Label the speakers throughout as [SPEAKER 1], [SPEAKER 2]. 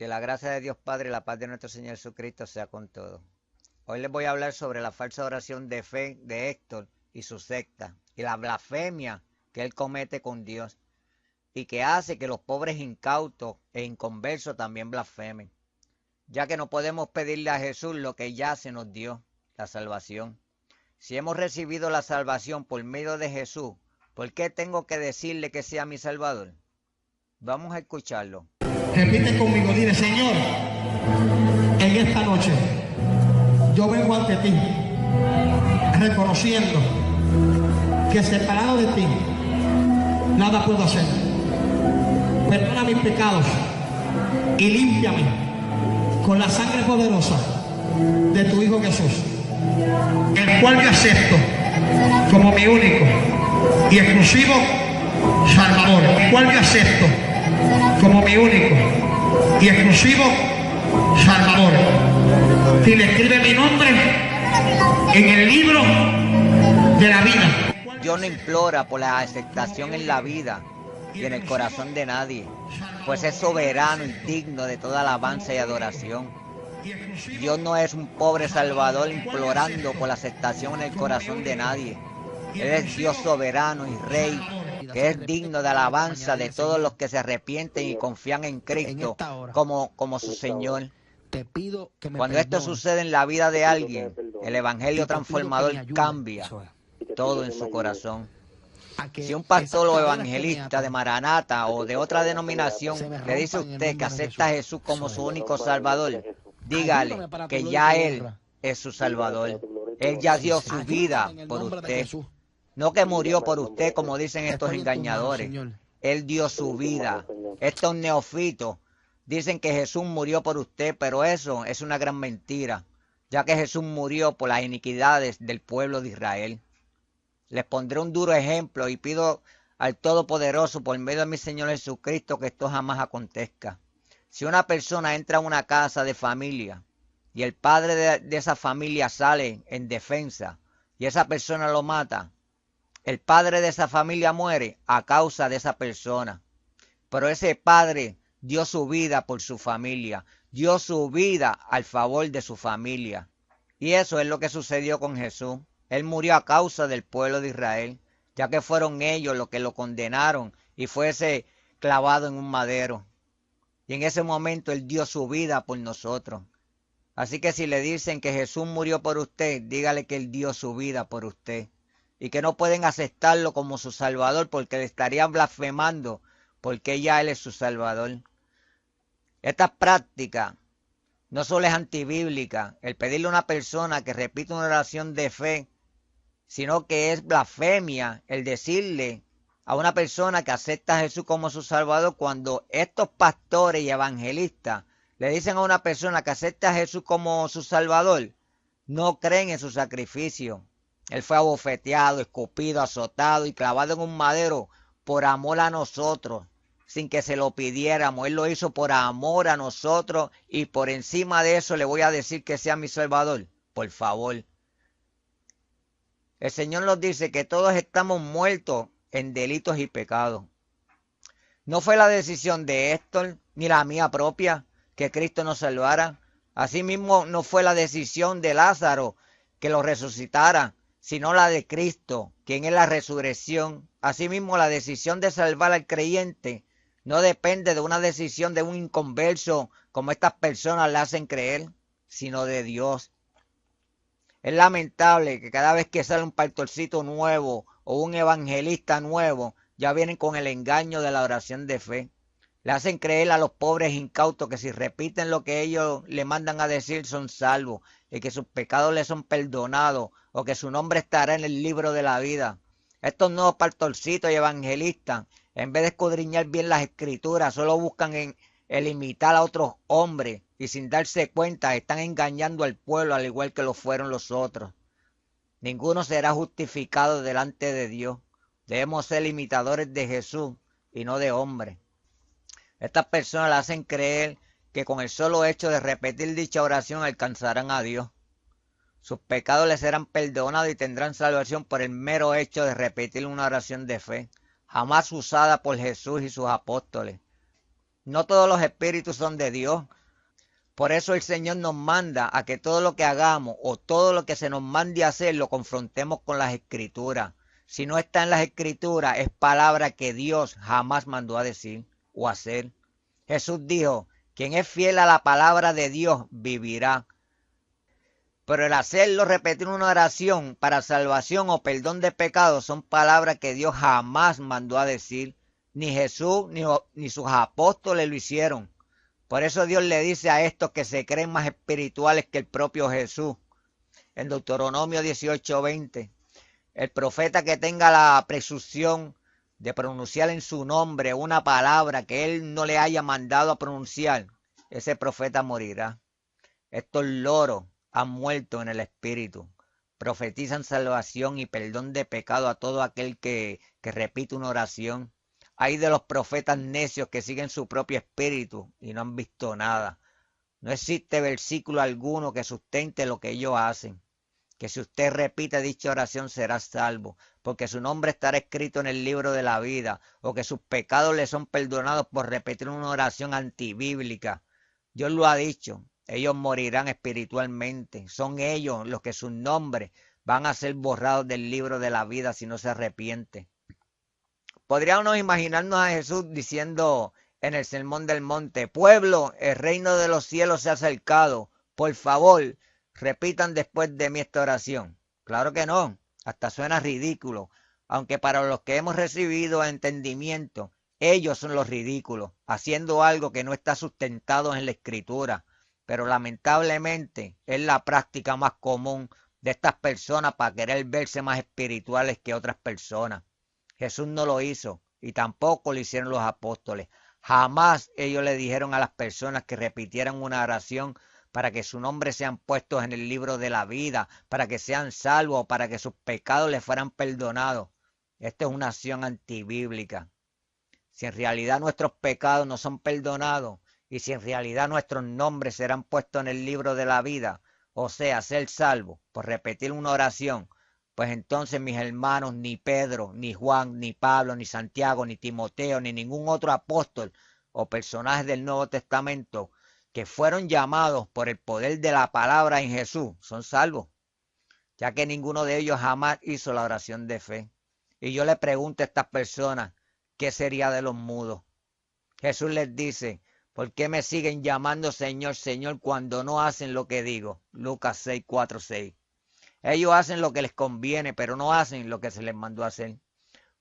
[SPEAKER 1] Que la gracia de Dios Padre y la paz de nuestro Señor Jesucristo sea con todos. Hoy les voy a hablar sobre la falsa oración de fe de Héctor y su secta y la blasfemia que él comete con Dios y que hace que los pobres incautos e inconversos también blasfemen, ya que no podemos pedirle a Jesús lo que ya se nos dio, la salvación. Si hemos recibido la salvación por medio de Jesús, ¿por qué tengo que decirle que sea mi Salvador? Vamos a escucharlo.
[SPEAKER 2] Repite conmigo, dile: Señor, en esta noche yo vengo ante ti reconociendo que separado de ti nada puedo hacer. Perdona mis pecados y límpiame con la sangre poderosa de tu Hijo Jesús, el cual yo acepto como mi único y exclusivo Salvador, el cual yo acepto como mi único y exclusivo Salvador. Dile: escribe mi nombre en el libro de la vida.
[SPEAKER 1] Dios no implora por la aceptación en la vida y en el corazón de nadie, pues es soberano y digno de toda alabanza y adoración. Dios no es un pobre salvador implorando por la aceptación en el corazón de nadie. Él es Dios soberano y Rey, que es digno de alabanza de todos los que se arrepienten y confían en Cristo como su Señor. Cuando esto sucede en la vida de alguien, el evangelio transformador cambia todo en su corazón. Si un pastor o evangelista de Maranata o de otra denominación le dice a usted que acepta a Jesús como su único Salvador, dígale que ya Él es su Salvador. Él ya dio su vida por usted. No que murió por usted, como dicen estos engañadores. Él dio su vida. Estos neofitos dicen que Jesús murió por usted, pero eso es una gran mentira, ya que Jesús murió por las iniquidades del pueblo de Israel. Les pondré un duro ejemplo y pido al Todopoderoso por medio de mi Señor Jesucristo que esto jamás acontezca. Si una persona entra a una casa de familia y el padre de esa familia sale en defensa y esa persona lo mata, el padre de esa familia muere a causa de esa persona. Pero ese padre dio su vida por su familia, dio su vida al favor de su familia. Y eso es lo que sucedió con Jesús. Él murió a causa del pueblo de Israel, ya que fueron ellos los que lo condenaron y fuese clavado en un madero. Y en ese momento Él dio su vida por nosotros. Así que si le dicen que Jesús murió por usted, dígale que Él dio su vida por usted. Y que no pueden aceptarlo como su Salvador porque le estarían blasfemando, porque ya Él es su Salvador. Esta práctica no solo es antibíblica, el pedirle a una persona que repita una oración de fe, sino que es blasfemia el decirle a una persona que acepta a Jesús como su Salvador cuando estos pastores y evangelistas le dicen a una persona que acepta a Jesús como su Salvador, no creen en su sacrificio. Él fue abofeteado, escupido, azotado y clavado en un madero por amor a nosotros, sin que se lo pidiéramos. Él lo hizo por amor a nosotros y por encima de eso le voy a decir que sea mi Salvador. Por favor. El Señor nos dice que todos estamos muertos en delitos y pecados. No fue la decisión de Héctor ni la mía propia que Cristo nos salvara. Asimismo no fue la decisión de Lázaro que lo resucitara, sino la de Cristo, quien es la resurrección. Asimismo, la decisión de salvar al creyente no depende de una decisión de un inconverso, como estas personas le hacen creer, sino de Dios. Es lamentable que cada vez que sale un pastorcito nuevo o un evangelista nuevo, ya vienen con el engaño de la oración de fe. Le hacen creer a los pobres incautos que si repiten lo que ellos le mandan a decir son salvos y que sus pecados les son perdonados o que su nombre estará en el libro de la vida. Estos nuevos pastorcitos y evangelistas, en vez de escudriñar bien las escrituras, solo buscan el imitar a otros hombres y sin darse cuenta están engañando al pueblo al igual que lo fueron los otros. Ninguno será justificado delante de Dios. Debemos ser imitadores de Jesús y no de hombres. Estas personas le hacen creer que con el solo hecho de repetir dicha oración alcanzarán a Dios. Sus pecados les serán perdonados y tendrán salvación por el mero hecho de repetir una oración de fe, jamás usada por Jesús y sus apóstoles. No todos los espíritus son de Dios. Por eso el Señor nos manda a que todo lo que hagamos o todo lo que se nos mande a hacer lo confrontemos con las Escrituras. Si no está en las Escrituras, es palabra que Dios jamás mandó a decir o hacer. Jesús dijo, quien es fiel a la palabra de Dios vivirá. Pero el hacerlo, repetir una oración para salvación o perdón de pecados son palabras que Dios jamás mandó a decir. Ni Jesús ni sus apóstoles lo hicieron. Por eso Dios le dice a estos que se creen más espirituales que el propio Jesús. En Deuteronomio 18:20, el profeta que tenga la presunción de pronunciar en su nombre una palabra que él no le haya mandado a pronunciar, ese profeta morirá. Estos loros han muerto en el espíritu. Profetizan salvación y perdón de pecado a todo aquel que repite una oración. Hay de los profetas necios que siguen su propio espíritu y no han visto nada. No existe versículo alguno que sustente lo que ellos hacen. Que si usted repite dicha oración será salvo, porque su nombre estará escrito en el libro de la vida, o que sus pecados le son perdonados por repetir una oración antibíblica. Dios lo ha dicho, ellos morirán espiritualmente. Son ellos los que sus nombres van a ser borrados del libro de la vida si no se arrepiente. Podríamos imaginarnos a Jesús diciendo en el Sermón del Monte, pueblo, el reino de los cielos se ha acercado, por favor, repitan después de mí esta oración. Claro que no, hasta suena ridículo, aunque para los que hemos recibido entendimiento, ellos son los ridículos, haciendo algo que no está sustentado en la Escritura, pero lamentablemente es la práctica más común de estas personas para querer verse más espirituales que otras personas. Jesús no lo hizo y tampoco lo hicieron los apóstoles. Jamás ellos le dijeron a las personas que repitieran una oración para que su nombre sean puestos en el libro de la vida, para que sean salvos, para que sus pecados les fueran perdonados. Esta es una acción antibíblica. Si en realidad nuestros pecados no son perdonados y si en realidad nuestros nombres serán puestos en el libro de la vida, o sea, ser salvos por repetir una oración, pues entonces, mis hermanos, ni Pedro, ni Juan, ni Pablo, ni Santiago, ni Timoteo, ni ningún otro apóstol o personaje del Nuevo Testamento que fueron llamados por el poder de la palabra en Jesús son salvos, ya que ninguno de ellos jamás hizo la oración de fe. Y yo le pregunto a estas personas, ¿qué sería de los mudos? Jesús les dice, ¿por qué me siguen llamando Señor, Señor cuando no hacen lo que digo? Lucas 6:4-6. Ellos hacen lo que les conviene, pero no hacen lo que se les mandó a hacer.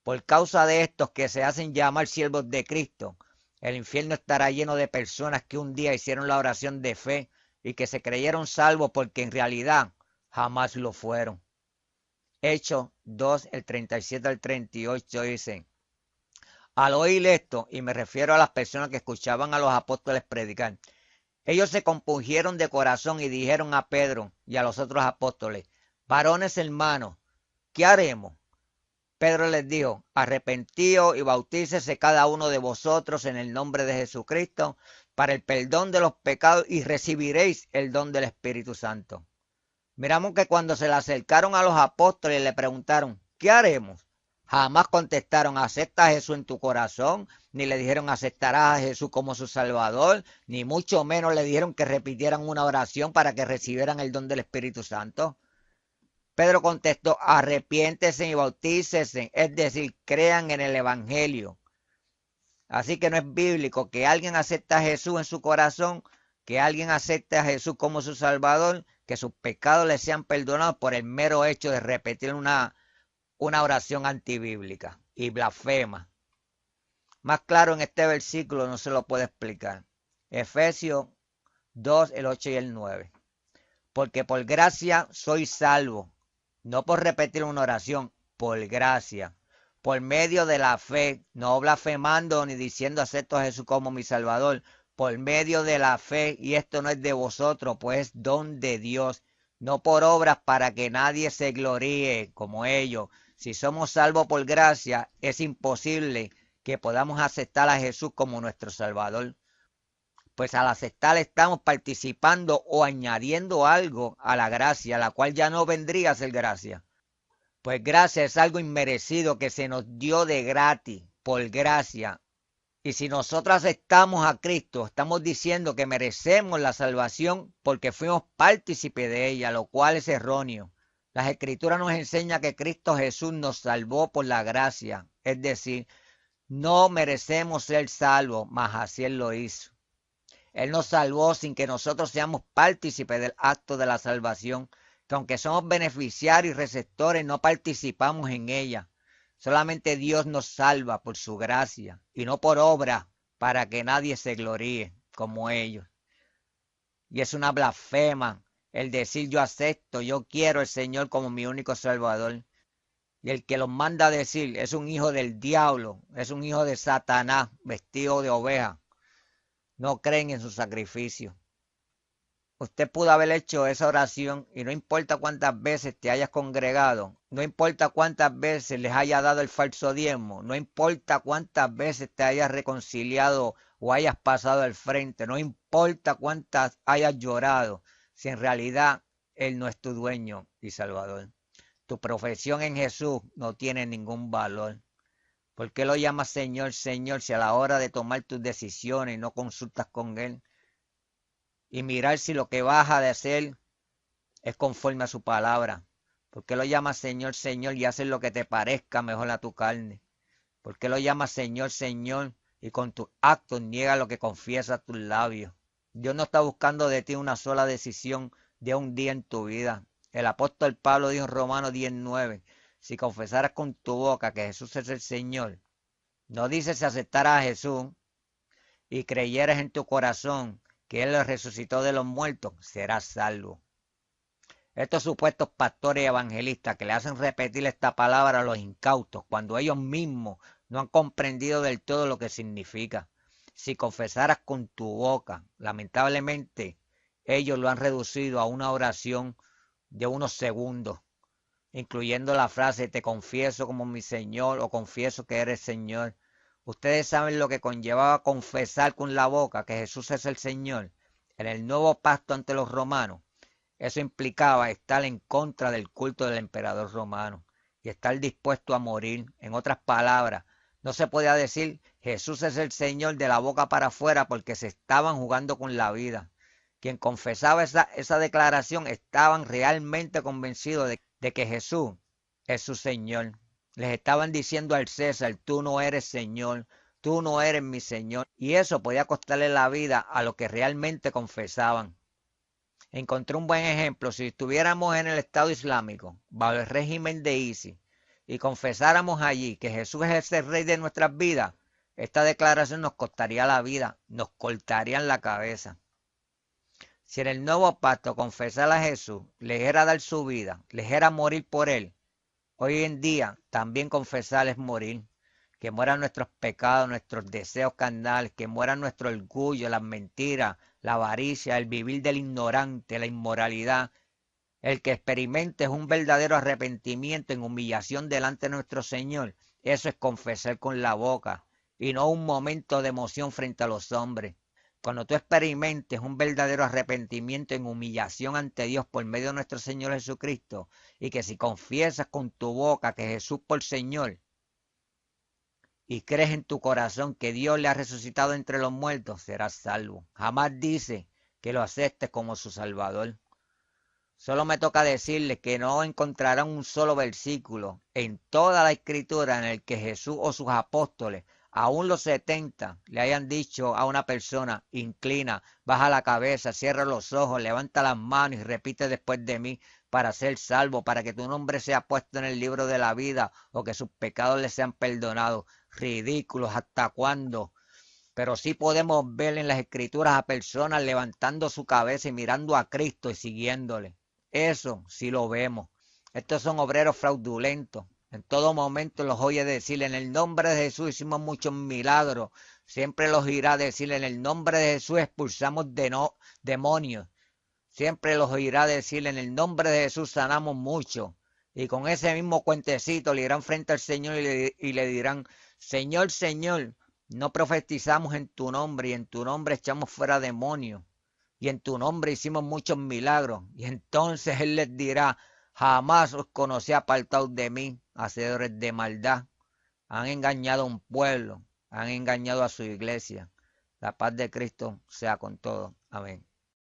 [SPEAKER 1] Por causa de estos que se hacen llamar siervos de Cristo, el infierno estará lleno de personas que un día hicieron la oración de fe y que se creyeron salvos porque en realidad jamás lo fueron. Hechos 2, el 37-38 dice, al oír esto, y me refiero a las personas que escuchaban a los apóstoles predicar, ellos se compungieron de corazón y dijeron a Pedro y a los otros apóstoles, varones hermanos, ¿qué haremos? Pedro les dijo, arrepentíos y bautícese cada uno de vosotros en el nombre de Jesucristo para el perdón de los pecados y recibiréis el don del Espíritu Santo. Miramos que cuando se le acercaron a los apóstoles y le preguntaron, ¿qué haremos? Jamás contestaron, acepta a Jesús en tu corazón, ni le dijeron aceptarás a Jesús como su Salvador, ni mucho menos le dijeron que repitieran una oración para que recibieran el don del Espíritu Santo. Pedro contestó, arrepiéntese y bautícese, es decir, crean en el Evangelio. Así que no es bíblico que alguien acepte a Jesús en su corazón, que alguien acepte a Jesús como su Salvador, que sus pecados le sean perdonados por el mero hecho de repetir una oración antibíblica y blasfema. Más claro en este versículo no se lo puede explicar. Efesios 2, el 8 y el 9. Porque por gracia soy salvo, no por repetir una oración, por gracia, por medio de la fe, no blasfemando ni diciendo acepto a Jesús como mi Salvador, por medio de la fe, y esto no es de vosotros, pues es don de Dios, no por obras para que nadie se gloríe como ellos. Si somos salvos por gracia, es imposible que podamos aceptar a Jesús como nuestro Salvador. Pues al aceptar estamos participando o añadiendo algo a la gracia, la cual ya no vendría a ser gracia. Pues gracia es algo inmerecido que se nos dio de gratis, por gracia. Y si nosotros aceptamos a Cristo, estamos diciendo que merecemos la salvación porque fuimos partícipes de ella, lo cual es erróneo. Las Escrituras nos enseñan que Cristo Jesús nos salvó por la gracia, es decir, no merecemos ser salvos, mas así Él lo hizo. Él nos salvó sin que nosotros seamos partícipes del acto de la salvación, que aunque somos beneficiarios y receptores, no participamos en ella. Solamente Dios nos salva por su gracia y no por obra para que nadie se gloríe como ellos. Y es una blasfema el decir yo acepto, yo quiero al Señor como mi único Salvador. Y el que los manda a decir es un hijo del diablo, es un hijo de Satanás vestido de oveja. No creen en su sacrificio. Usted pudo haber hecho esa oración y no importa cuántas veces te hayas congregado, no importa cuántas veces les haya dado el falso diezmo, no importa cuántas veces te hayas reconciliado o hayas pasado al frente, no importa cuántas hayas llorado, si en realidad Él no es tu dueño y Salvador. Tu profesión en Jesús no tiene ningún valor. ¿Por qué lo llamas Señor, Señor, si a la hora de tomar tus decisiones no consultas con Él? Y mirar si lo que vas a hacer es conforme a su palabra. ¿Por qué lo llamas Señor, Señor y haces lo que te parezca mejor a tu carne? ¿Por qué lo llamas Señor, Señor y con tus actos niega lo que confiesa a tus labios? Dios no está buscando de ti una sola decisión de un día en tu vida. El apóstol Pablo dijo en Romanos 10:9, si confesaras con tu boca que Jesús es el Señor, no dice si aceptaras a Jesús y creyeras en tu corazón que Él lo resucitó de los muertos, serás salvo. Estos supuestos pastores y evangelistas que le hacen repetir esta palabra a los incautos cuando ellos mismos no han comprendido del todo lo que significa. Si confesaras con tu boca, lamentablemente ellos lo han reducido a una oración de unos segundos, incluyendo la frase te confieso como mi Señor o confieso que eres Señor. Ustedes saben lo que conllevaba confesar con la boca que Jesús es el Señor en el nuevo pacto ante los romanos. Eso implicaba estar en contra del culto del emperador romano y estar dispuesto a morir. En otras palabras, no se podía decir Jesús es el Señor de la boca para afuera porque se estaban jugando con la vida. Quien confesaba esa declaración estaban realmente convencidos de que Jesús es su Señor. Les estaban diciendo al César, tú no eres Señor, tú no eres mi Señor. Y eso podía costarle la vida a los que realmente confesaban. Encontré un buen ejemplo. Si estuviéramos en el Estado Islámico, bajo el régimen de ISIS, y confesáramos allí que Jesús es el Rey de nuestras vidas, esta declaración nos costaría la vida, nos cortarían la cabeza. Si en el nuevo pacto confesar a Jesús les era dar su vida, les era morir por Él, hoy en día también confesar es morir. Que mueran nuestros pecados, nuestros deseos carnales, que mueran nuestro orgullo, las mentiras, la avaricia, el vivir del ignorante, la inmoralidad. El que experimente es un verdadero arrepentimiento en humillación delante de nuestro Señor. Eso es confesar con la boca y no un momento de emoción frente a los hombres. Cuando tú experimentes un verdadero arrepentimiento en humillación ante Dios por medio de nuestro Señor Jesucristo y que si confiesas con tu boca que Jesús por Señor y crees en tu corazón que Dios le ha resucitado entre los muertos, serás salvo. Jamás dice que lo aceptes como su Salvador. Solo me toca decirles que no encontrarán un solo versículo en toda la Escritura en el que Jesús o sus apóstoles, aún los 70, le hayan dicho a una persona, inclina, baja la cabeza, cierra los ojos, levanta las manos y repite después de mí para ser salvo, para que tu nombre sea puesto en el libro de la vida o que sus pecados les sean perdonados. Ridículos, ¿hasta cuándo? Pero sí podemos ver en las Escrituras a personas levantando su cabeza y mirando a Cristo y siguiéndole. Eso sí lo vemos. Estos son obreros fraudulentos. En todo momento los oye decir, en el nombre de Jesús hicimos muchos milagros. Siempre los irá a decir, en el nombre de Jesús expulsamos demonios. Siempre los oirá decir, en el nombre de Jesús sanamos mucho. Y con ese mismo cuentecito le irán frente al Señor y le dirán, Señor, Señor, no profetizamos en tu nombre y en tu nombre echamos fuera demonios y en tu nombre hicimos muchos milagros. Y entonces Él les dirá, jamás os conocí apartados de mí, hacedores de maldad. Han engañado a un pueblo, Han engañado a su iglesia. La paz de Cristo sea con todos. Amén.